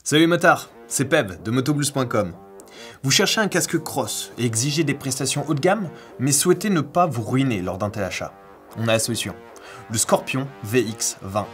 Salut motards, c'est Peb de motoblues.com. Vous cherchez un casque cross et exigez des prestations haut de gamme, mais souhaitez ne pas vous ruiner lors d'un tel achat. On a la solution, le Scorpion VX20.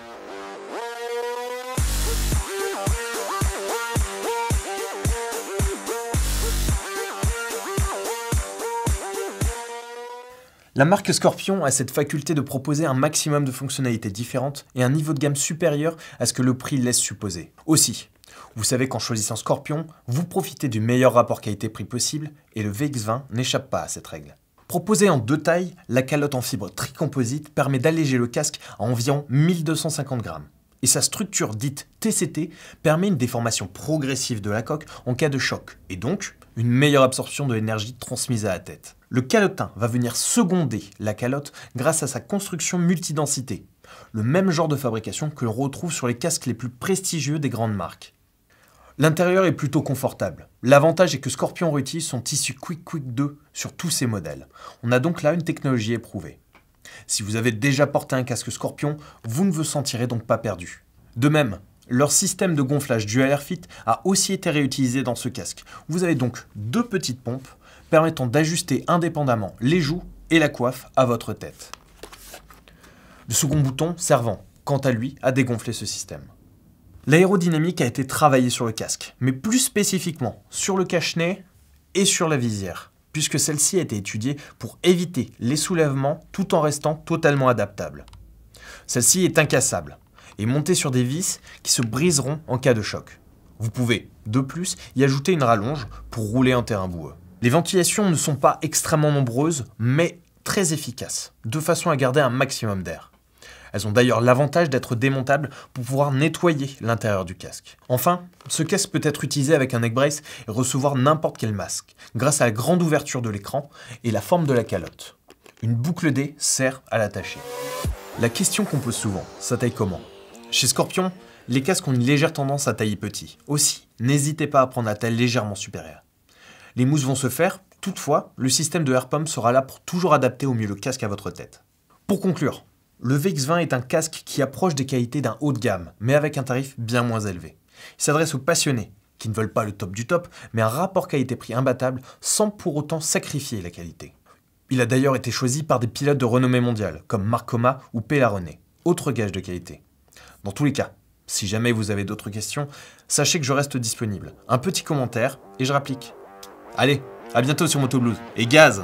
La marque Scorpion a cette faculté de proposer un maximum de fonctionnalités différentes et un niveau de gamme supérieur à ce que le prix laisse supposer. Aussi, vous savez qu'en choisissant Scorpion, vous profitez du meilleur rapport qualité-prix possible et le VX20 n'échappe pas à cette règle. Proposée en deux tailles, la calotte en fibre tricomposite permet d'alléger le casque à environ 1250 grammes. Et sa structure dite TCT permet une déformation progressive de la coque en cas de choc, et donc une meilleure absorption de l'énergie transmise à la tête. Le calotin va venir seconder la calotte grâce à sa construction multidensité, le même genre de fabrication que l'on retrouve sur les casques les plus prestigieux des grandes marques. L'intérieur est plutôt confortable. L'avantage est que Scorpion réutilise son tissu Quick 2 sur tous ses modèles. On a donc là une technologie éprouvée. Si vous avez déjà porté un casque Scorpion, vous ne vous sentirez donc pas perdu. De même, leur système de gonflage Dual Air Fit a aussi été réutilisé dans ce casque. Vous avez donc deux petites pompes permettant d'ajuster indépendamment les joues et la coiffe à votre tête. Le second bouton servant, quant à lui, à dégonfler ce système. L'aérodynamique a été travaillée sur le casque, mais plus spécifiquement sur le cache-nez et sur la visière, puisque celle-ci a été étudiée pour éviter les soulèvements tout en restant totalement adaptable. Celle-ci est incassable et montée sur des vis qui se briseront en cas de choc. Vous pouvez, de plus, y ajouter une rallonge pour rouler en terrain boueux. Les ventilations ne sont pas extrêmement nombreuses, mais très efficaces, de façon à garder un maximum d'air. Elles ont d'ailleurs l'avantage d'être démontables pour pouvoir nettoyer l'intérieur du casque. Enfin, ce casque peut être utilisé avec un neck brace et recevoir n'importe quel masque, grâce à la grande ouverture de l'écran et la forme de la calotte. Une boucle D sert à l'attacher. La question qu'on pose souvent, ça taille comment? Chez Scorpion, les casques ont une légère tendance à tailler petit. Aussi, n'hésitez pas à prendre la taille légèrement supérieure. Les mousses vont se faire, toutefois, le système de air pump sera là pour toujours adapter au mieux le casque à votre tête. Pour conclure, le VX20 est un casque qui approche des qualités d'un haut de gamme, mais avec un tarif bien moins élevé. Il s'adresse aux passionnés, qui ne veulent pas le top du top, mais un rapport qualité-prix imbattable sans pour autant sacrifier la qualité. Il a d'ailleurs été choisi par des pilotes de renommée mondiale, comme Marc Coma ou Pellarone, autre gage de qualité. Dans tous les cas, si jamais vous avez d'autres questions, sachez que je reste disponible. Un petit commentaire et je rapplique. Allez, à bientôt sur Motoblues, et gaz!